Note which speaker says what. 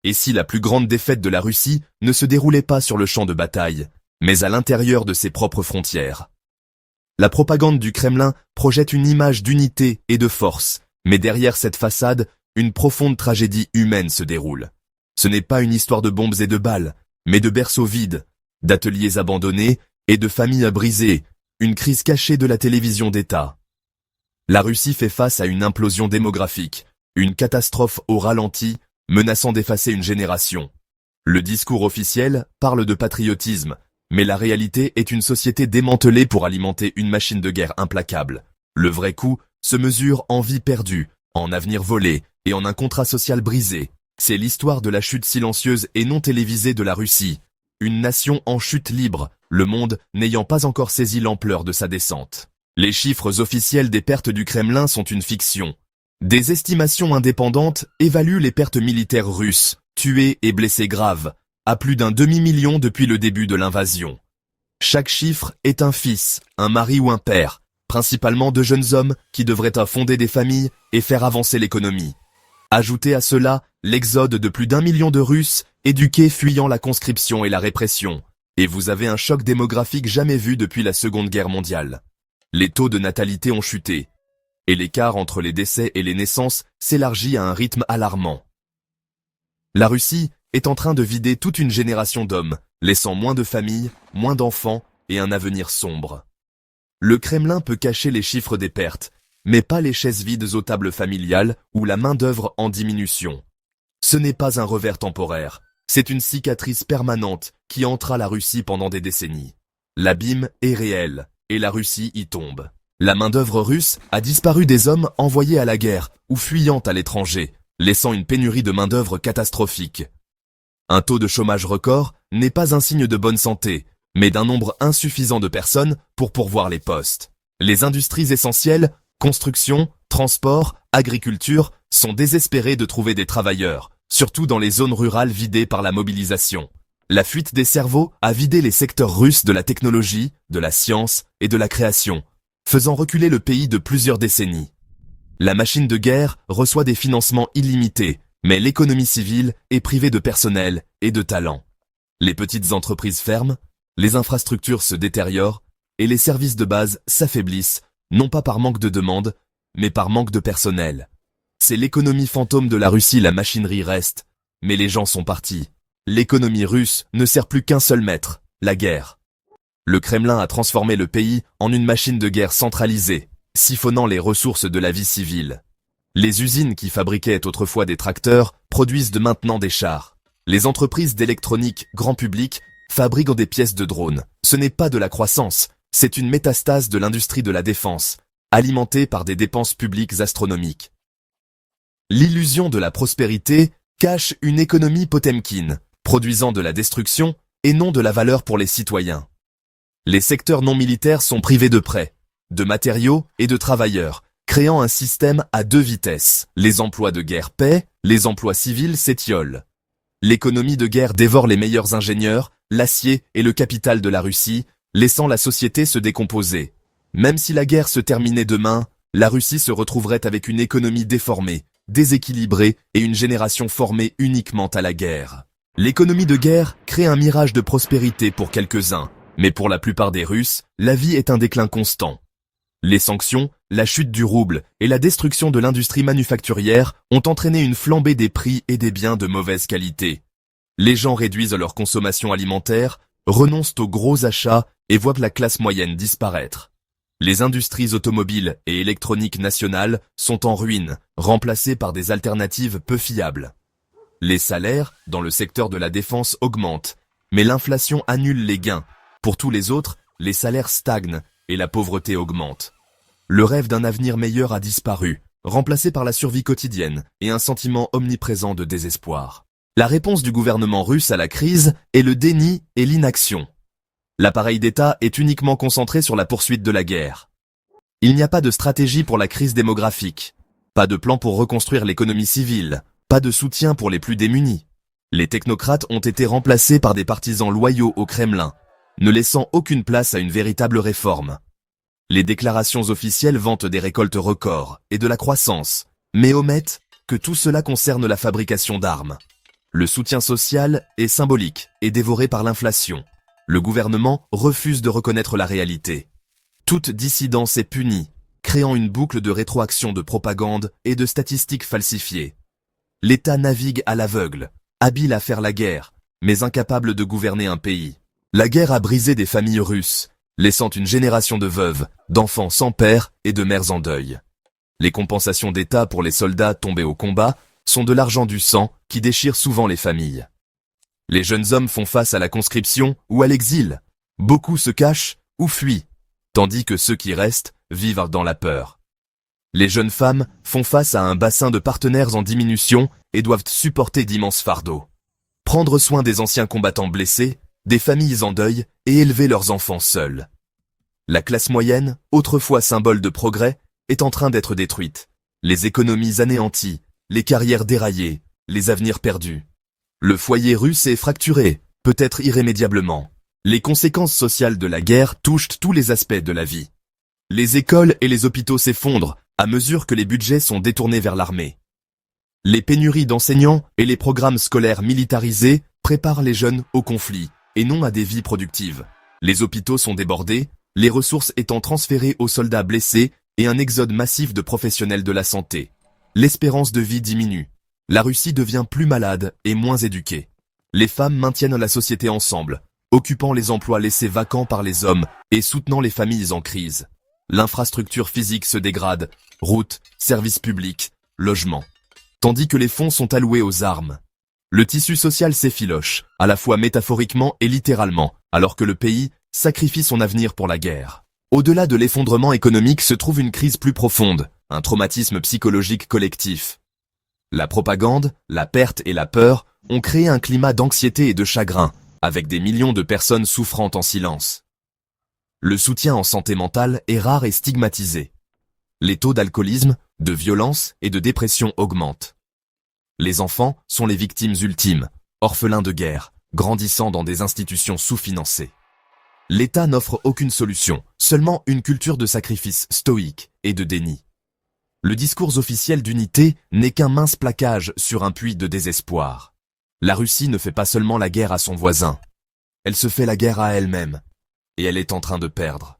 Speaker 1: Et si la plus grande défaite de la Russie ne se déroulait pas sur le champ de bataille, mais à l'intérieur de ses propres frontières? La propagande du Kremlin projette une image d'unité et de force, mais derrière cette façade, une profonde tragédie humaine se déroule. Ce n'est pas une histoire de bombes et de balles, mais de berceaux vides, d'ateliers abandonnés et de familles brisées, une crise cachée de la télévision d'État. La Russie fait face à une implosion démographique, une catastrophe au ralenti, menaçant d'effacer une génération. Le discours officiel parle de patriotisme, mais la réalité est une société démantelée pour alimenter une machine de guerre implacable. Le vrai coût se mesure en vies perdues, en avenir volé et en un contrat social brisé. C'est l'histoire de la chute silencieuse et non télévisée de la Russie. Une nation en chute libre, le monde n'ayant pas encore saisi l'ampleur de sa descente. Les chiffres officiels des pertes du Kremlin sont une fiction. Des estimations indépendantes évaluent les pertes militaires russes, tués et blessés graves, à plus d'un demi-million depuis le début de l'invasion. Chaque chiffre est un fils, un mari ou un père, principalement de jeunes hommes qui devraient fonder des familles et faire avancer l'économie. Ajoutez à cela l'exode de plus d'1 million de Russes éduqués fuyant la conscription et la répression, et vous avez un choc démographique jamais vu depuis la Seconde Guerre mondiale. Les taux de natalité ont chuté, et l'écart entre les décès et les naissances s'élargit à un rythme alarmant. La Russie est en train de vider toute une génération d'hommes, laissant moins de familles, moins d'enfants et un avenir sombre. Le Kremlin peut cacher les chiffres des pertes, mais pas les chaises vides aux tables familiales ou la main-d'œuvre en diminution. Ce n'est pas un revers temporaire, c'est une cicatrice permanente qui hantera la Russie pendant des décennies. L'abîme est réel, et la Russie y tombe. La main-d'œuvre russe a disparu des hommes envoyés à la guerre ou fuyant à l'étranger, laissant une pénurie de main-d'œuvre catastrophique. Un taux de chômage record n'est pas un signe de bonne santé, mais d'un nombre insuffisant de personnes pour pourvoir les postes. Les industries essentielles, construction, transport, agriculture, sont désespérées de trouver des travailleurs, surtout dans les zones rurales vidées par la mobilisation. La fuite des cerveaux a vidé les secteurs russes de la technologie, de la science et de la création, faisant reculer le pays de plusieurs décennies. La machine de guerre reçoit des financements illimités, mais l'économie civile est privée de personnel et de talent. Les petites entreprises ferment, les infrastructures se détériorent et les services de base s'affaiblissent, non pas par manque de demande, mais par manque de personnel. C'est l'économie fantôme de la Russie, la machinerie reste, mais les gens sont partis. L'économie russe ne sert plus qu'un seul maître, la guerre. Le Kremlin a transformé le pays en une machine de guerre centralisée, siphonnant les ressources de la vie civile. Les usines qui fabriquaient autrefois des tracteurs produisent de maintenant des chars. Les entreprises d'électronique grand public fabriquent des pièces de drones. Ce n'est pas de la croissance, c'est une métastase de l'industrie de la défense, alimentée par des dépenses publiques astronomiques. L'illusion de la prospérité cache une économie potemkine, produisant de la destruction et non de la valeur pour les citoyens. Les secteurs non militaires sont privés de prêts, de matériaux et de travailleurs, créant un système à deux vitesses. Les emplois de guerre paient, les emplois civils s'étiolent. L'économie de guerre dévore les meilleurs ingénieurs, l'acier et le capital de la Russie, laissant la société se décomposer. Même si la guerre se terminait demain, la Russie se retrouverait avec une économie déformée, déséquilibrée et une génération formée uniquement à la guerre. L'économie de guerre crée un mirage de prospérité pour quelques-uns, mais pour la plupart des Russes, la vie est un déclin constant. Les sanctions, la chute du rouble et la destruction de l'industrie manufacturière ont entraîné une flambée des prix et des biens de mauvaise qualité. Les gens réduisent leur consommation alimentaire, renoncent aux gros achats et voient la classe moyenne disparaître. Les industries automobiles et électroniques nationales sont en ruine, remplacées par des alternatives peu fiables. Les salaires, dans le secteur de la défense, augmentent, mais l'inflation annule les gains. Pour tous les autres, les salaires stagnent et la pauvreté augmente. Le rêve d'un avenir meilleur a disparu, remplacé par la survie quotidienne et un sentiment omniprésent de désespoir. La réponse du gouvernement russe à la crise est le déni et l'inaction. L'appareil d'État est uniquement concentré sur la poursuite de la guerre. Il n'y a pas de stratégie pour la crise démographique, pas de plan pour reconstruire l'économie civile, pas de soutien pour les plus démunis. Les technocrates ont été remplacés par des partisans loyaux au Kremlin, ne laissant aucune place à une véritable réforme. Les déclarations officielles vantent des récoltes records et de la croissance, mais omettent que tout cela concerne la fabrication d'armes. Le soutien social est symbolique et dévoré par l'inflation. Le gouvernement refuse de reconnaître la réalité. Toute dissidence est punie, créant une boucle de rétroaction de propagande et de statistiques falsifiées. L'État navigue à l'aveugle, habile à faire la guerre, mais incapable de gouverner un pays. La guerre a brisé des familles russes, laissant une génération de veuves, d'enfants sans père et de mères en deuil. Les compensations d'État pour les soldats tombés au combat sont de l'argent du sang qui déchire souvent les familles. Les jeunes hommes font face à la conscription ou à l'exil. Beaucoup se cachent ou fuient, tandis que ceux qui restent vivent dans la peur. Les jeunes femmes font face à un bassin de partenaires en diminution et doivent supporter d'immenses fardeaux. Prendre soin des anciens combattants blessés, des familles en deuil et élever leurs enfants seuls. La classe moyenne, autrefois symbole de progrès, est en train d'être détruite. Les économies anéanties, les carrières déraillées, les avenirs perdus. Le foyer russe est fracturé, peut-être irrémédiablement. Les conséquences sociales de la guerre touchent tous les aspects de la vie. Les écoles et les hôpitaux s'effondrent à mesure que les budgets sont détournés vers l'armée. Les pénuries d'enseignants et les programmes scolaires militarisés préparent les jeunes au conflit et non à des vies productives. Les hôpitaux sont débordés, les ressources étant transférées aux soldats blessés et un exode massif de professionnels de la santé. L'espérance de vie diminue. La Russie devient plus malade et moins éduquée. Les femmes maintiennent la société ensemble, occupant les emplois laissés vacants par les hommes et soutenant les familles en crise. L'infrastructure physique se dégrade, routes, services publics, logements. Tandis que les fonds sont alloués aux armes. Le tissu social s'effiloche, à la fois métaphoriquement et littéralement, alors que le pays sacrifie son avenir pour la guerre. Au-delà de l'effondrement économique se trouve une crise plus profonde, un traumatisme psychologique collectif. La propagande, la perte et la peur ont créé un climat d'anxiété et de chagrin, avec des millions de personnes souffrant en silence. Le soutien en santé mentale est rare et stigmatisé. Les taux d'alcoolisme, de violence et de dépression augmentent. Les enfants sont les victimes ultimes, orphelins de guerre, grandissant dans des institutions sous-financées. L'État n'offre aucune solution, seulement une culture de sacrifice stoïque et de déni. Le discours officiel d'unité n'est qu'un mince plaquage sur un puits de désespoir. La Russie ne fait pas seulement la guerre à son voisin, elle se fait la guerre à elle-même, et elle est en train de perdre.